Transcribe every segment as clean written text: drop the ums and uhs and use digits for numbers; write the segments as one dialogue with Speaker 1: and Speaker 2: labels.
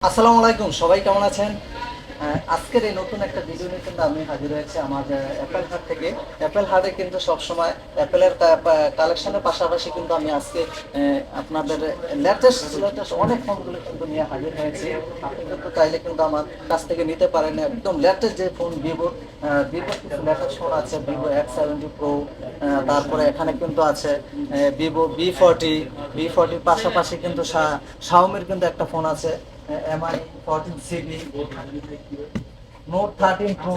Speaker 1: আসসালামু আলাইকুম, সবাই কেমন আছেন? আজকের এই নতুন একটা ভিডিও নিয়ে কিন্তু আমি হাজির হয়েছি আমার অ্যাপেল হাট থেকে। অ্যাপেল হাটে কিন্তু সবসময় অ্যাপেলের কালেকশনের পাশাপাশি কিন্তু আমি আজকে আপনাদের লেটেস্ট লেটেস্ট অনেক ফোনগুলো কিন্তু নিয়ে হাজির হয়েছি। আপনি কিন্তু চাইলে কিন্তু আমার কাছ থেকে নিতে পারেন একদম লেটেস্ট যে ফোন ভিভোর কিছু লেটেস্ট ফোন আছে, ভিভো X70 Pro। তারপরে এখানে কিন্তু আছে ভিভো বি ফর্টির পাশাপাশি কিন্তু শাওমির কিন্তু একটা ফোন আছে, MI 14 CB, note 13 Pro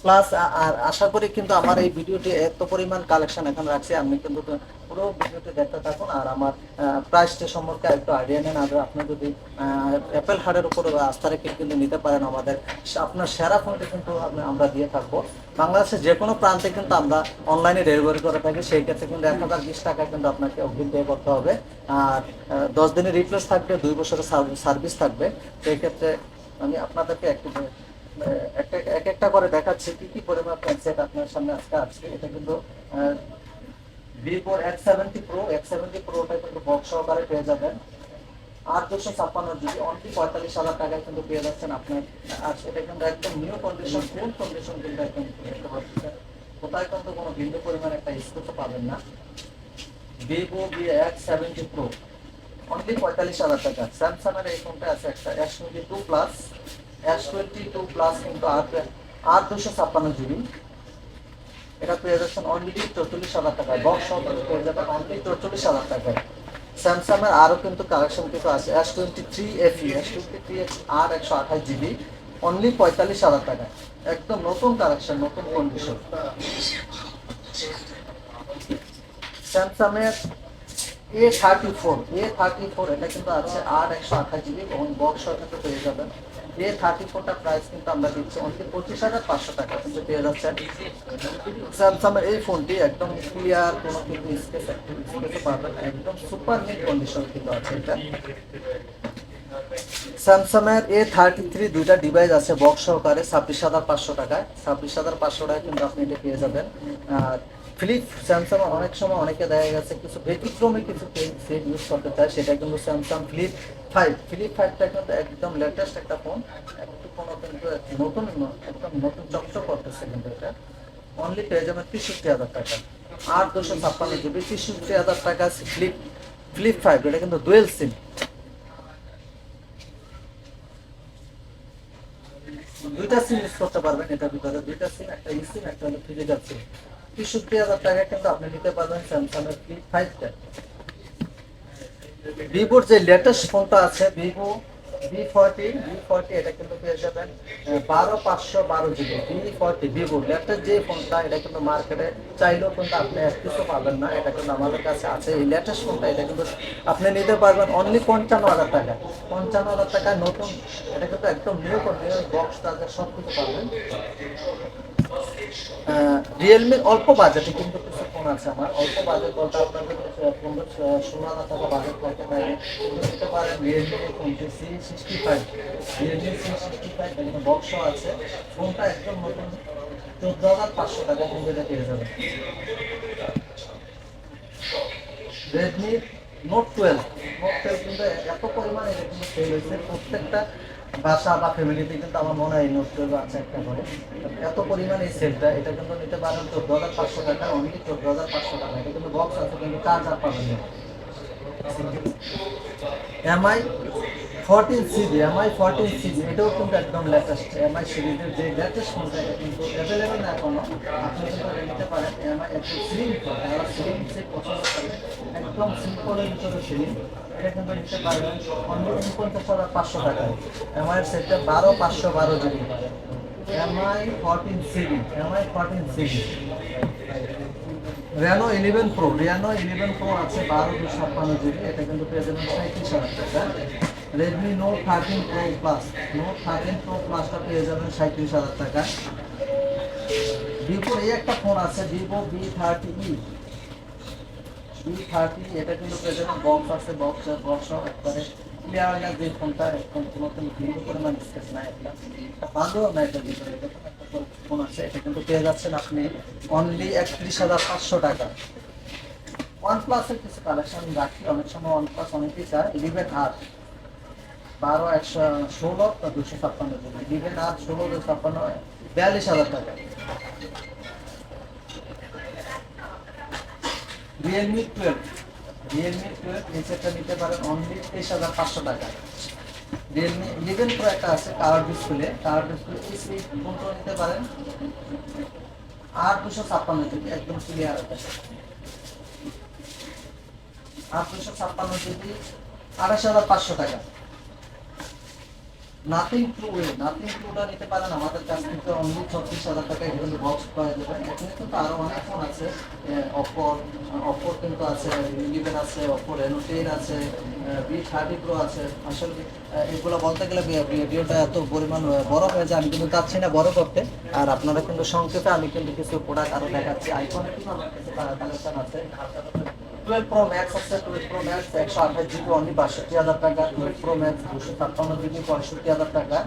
Speaker 1: plus. আর আশা করি কিন্তু আমার এই ভিডিওটি এত পরিমাণ কালেকশন এখন রাখছি, আপনি কিন্তু পুরো ভিডিওটি দেখতে থাকুন আর আমার প্রাইসটা সম্পর্কে একটু আইডিয়া নেন। আর আপনি যদি অ্যাপেল হার্টের উপর আস্থা রেখে কিন্তু নিতে পারেন আমাদের আপনার সেরা ফোনটি কিন্তু আমরা দিয়ে থাকবো। বাংলাদেশের যে কোনো প্রান্তে কিন্তু আমরা অনলাইনে ডেলিভারি করে থাকি, সেই ক্ষেত্রে কিন্তু 1020 টাকা কিন্তু আপনাকে অগ্রিম পে করতে হবে। আর 10 দিনের রিপ্লেস থাকবে, 2 বছরের সার্ভিস থাকবে। সেই ক্ষেত্রে আমি আপনাদেরকে একটু এক একটা করে দেখাচ্ছি কি কি পরিমাণ সেট আপনার সামনে আজকে আসছে। এটা কিন্তু ভিভোর X70 Pro কিন্তু বক্স সহকারে পেয়ে যাবেন। 8 256 GB অনলি 45,000 টাকায় কিন্তু পেয়ে যাচ্ছেন আপনার। আর এটা কিন্তু একদম নিউ কন্ডিশন, ফুল কন্ডিশন কিন্তু একদম দেখতে পাচ্ছেন। কোথায় কিন্তু কোনো বিন্দু পরিমাণ একটা স্ক্র্যাচও পাবেন না। ভিভো X70 Pro অনলি 45,000 টাকা। স্যামসাং এর এই ফোনটা আছে একটা S22 প্লাস কিন্তু 8 256 GB। এটা পেয়ে যাচ্ছেন অনলি 44,000 টাকায়, বক্স সহকারে পেয়ে যাবেন অনলি 44,000 টাকায়। স্যামসাং এর আরো কিন্তু কালেকশন কিছু আছে, S23 FE আর 128 GB অনলি 45,000 টাকায়, একদম নতুন কালেকশন, নতুন কন্ডিশন। স্যামসাং এর A34 এটা কিন্তু আছে 8 128 GB এবং বক্স সহকারে পেয়ে যাবেন। A34টা প্রাইস কিন্তু আমরা দিচ্ছি অনলি 25,500 টাকা কিন্তু পেয়ে যাচ্ছেন। স্যামসাং এর এই ফোনটি একদম ক্লিয়ার, কোনো কিন্তু স্পেস পাবেন না, একদম সুপার নিট কন্ডিশন কিন্তু আছে এটা। স্যামসাং এর A33 দুইটা ডিভাইস আছে বক্স সহকারে 26,500 টাকায়, 26,500 টাকায় কিন্তু আপনি এটা পেয়ে যাবেন। আর স্যামসাং অনেক সময় অনেকে দেখা গেছে কিছু ব্যতিক্রমী কিছু সেট ইউজ করতে চায়, সেটা কিন্তু স্যামসাং ফ্লিপ 5টা কিন্তু একদম লেটেস্ট একটা ফোন, একটু কোনো কিন্তু নতুন, একদম নতুন চকচক করতেছে কিন্তু এটা। অনলি পেয়ে যাবেন 63,000 টাকা, 8 256 GB 63,000 টাকা। ফ্লিপ 5 এটা কিন্তু ডুয়েল সিম, দুইটা সিম ইউজ করতে পারবেন এটার ভিতরে, দুইটা সিম, একটা ই সিম একটা হলো ফিজিক্যাল সিম। 63,000 টাকা কিন্তু আপনি নিতে পারবেন স্যামসাং এর ফ্লিপ 5টা। ভিভোর যে লেটেস্ট ফোনটা আছে ভিভো বি ফর্টি এটা কিন্তু পেয়ে যাবেন 12,512 GB। ভিভো লেটেস্ট যে ফোনটা, এটা কিন্তু মার্কেটে চাইলেও কিন্তু আপনি এক কিছু পাবেন না, এটা কিন্তু আমাদের কাছে আছে এই লেটেস্ট ফোনটা। এটা কিন্তু আপনি নিতে পারবেন অনলি 55,000 টাকা, 55,000 টাকায় নতুন। এটা কিন্তু একদম নিউ কন্ডিশন, বক্স চার্জার সব কিছু পাবেন। রিয়েলমির অল্প বাজেটে কিন্তু কিছু ফোন আছে আমার, অল্প বাজেট বলতে আপনাদের 15-16,000 টাকা বাজেট করতে পারে নিতে পারেন রিয়েলমি C65। রিয়েলমি C65 এখানে বক্স আছে, ফোনটা একদম নতুন, 14,500 টাকা কিন্তু এটা পেয়ে যাবে। রেডমি নোট 12 কিন্তু এত পরিমাণে এটা কিন্তু সেল হয়েছে, প্রত্যেকটা বাসা বা ফ্যামিলিতে কিন্তু আমার মনে হয় নোট 12 আছে একটা করে, এত পরিমাণে এই সেলটা। এটা কিন্তু নিতে পারেন 14,500 টাকা, অনলি 14,500 টাকা। এটা কিন্তু বক্স আছে, কিন্তু চার্জার পাবেন না। MI 14 CB এটাও কিন্তু একদম লেটেস্ট, MI সিরিজের যে লেটেস্ট ফোনটা, এটা কিন্তু অ্যাভেলেবেল না এখনো, আপনি কিন্তু এটা নিতে পারেন। MI একটু স্লিম, যারা স্লিম সে পছন্দ করে, একদম সিম্পলের ভিতরে স্লিম, এটা কিন্তু নিতে পারবেন অনলি 49,500 টাকায়। MI এর সেটটা 12,512 GB। MI 14 CB Reno 11 pro আছে 12 256 GB, এটা কিন্তু পেয়ে যাবেন 37,000 টাকা। রেডমি নোট 13 প্রো প্লাসটা পেয়ে যাবেন 37,000 টাকা। ভিভোর এই একটা ফোন আছে ভিভো বি থার্টি, এটা কিন্তু পেয়ে যাবেন বক্স আছে, বক্স একবারে ক্লিয়ার না, যে ফোনটা একদম কোনো ভিন্ন পরিমাণ স্পেস নাই, একটা ভালো না এটার ভিতরে, এরকম একটা ফোন আছে। এটা কিন্তু পেয়ে যাচ্ছেন আপনি অনলি 31,500 টাকা। ওয়ান প্লাসের কিছু কালেকশন রাখি, অনেক সময় ওয়ান প্লাস অনেকেই চায় 11R। 12 116 256 জিবি, লিভেন আর 16 256 42,000 টাকা। রিয়েলমি 12 নিচেরটা নিতে পারেন অনলি 23,500 টাকা। রিয়েলমি 11 প্রো একটা আছে কালার ডিসপ্লে এই ফোনটা নিতে পারেন 8 256 জিবি, একদম ক্লিয়ার আছে। 8 256 জিবি 28,500 টাকা। নাথিং প্রোটা নিতে পারেন আমাদের কাছ থেকে অনলি 36,000 টাকা, এগুলো বক্স পাওয়া যাবে। এখানে কিন্তু আরো অনেক ফোন আছে, অপো কিন্তু আছে, 11 আছে, অপো রেনো 10 আছে, V30 প্রো আছে। আসলে এগুলো বলতে গেলে ভিডিওটা এত পরিমাণ বড় হয়ে যায়, আমি কিন্তু চাচ্ছি না বড় করতে। আর আপনারা কিন্তু সংক্ষেপে আমি কিন্তু কিছু প্রোডাক্ট আরো দেখাচ্ছি। আইফোনে কিন্তু আমার কাছে কালেকশন আছে। 12 প্রো ম্যাক্স আছে, 12 প্রো ম্যাক্স 128 জিবি অনলি 62,000 টাকা, 12 প্রো ম্যাক্স 256 জিবি 65,000 টাকা,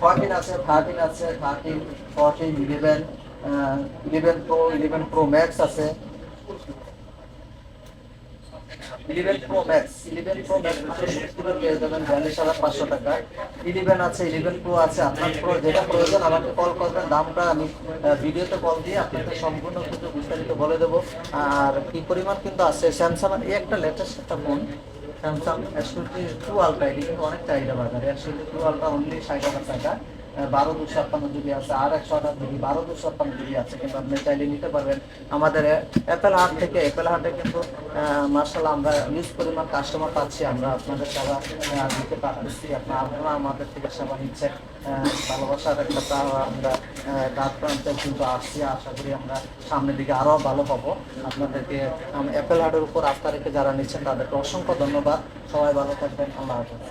Speaker 1: 14 আছে, 13 আছে, 13 14 11 11 প্রো ম্যাক্স আছে, 11 প্রো ম্যাক্স পেয়ে যাবেন 42,500 টাকা। 11 আছে, 11 প্রো আছে, আপনার প্রো যেটা প্রয়োজন আমাকে কল করবেন, দামটা আমি ভিডিওতে কল দিয়ে আপনাকে সম্পূর্ণ কিছু বিস্তারিত বলে দেবো। আর কি পরিমাণ কিন্তু আছে স্যামসাং এই একটা লেটেস্ট একটা ফোন, স্যামসাং S22 আলট্রা, এটি কিন্তু অনেক চাহিদা বাজারে। S22 আলট্রা অনলি 60,000 টাকা, 12 256 জিবি আছে, আর 128 জিবি 12 256 জিবি আছে, কিন্তু আপনি চাইলে নিতে পারবেন আমাদের অ্যাপেল হাট থেকে। অ্যাপেল হাটে কিন্তু মার্শাল্লাহ আমরা ইউজ পরিমাণ কাস্টমার পাচ্ছি, আমরা আপনাদের সেবা দিতে পারছি, আপনারা আমাদের থেকে সেবা নিচ্ছেন। ভালোবাসার একটা আমরা রাত প্রান্তে কিন্তু আসছি, আশা করি আমরা সামনের দিকে আরও ভালো হব। আপনাদেরকে অ্যাপেল হাটের উপর আস্থা রেখে যারা নিচ্ছেন তাদেরকে অসংখ্য ধন্যবাদ। সবাই ভালো থাকবেন, আল্লাহ হাফেজ।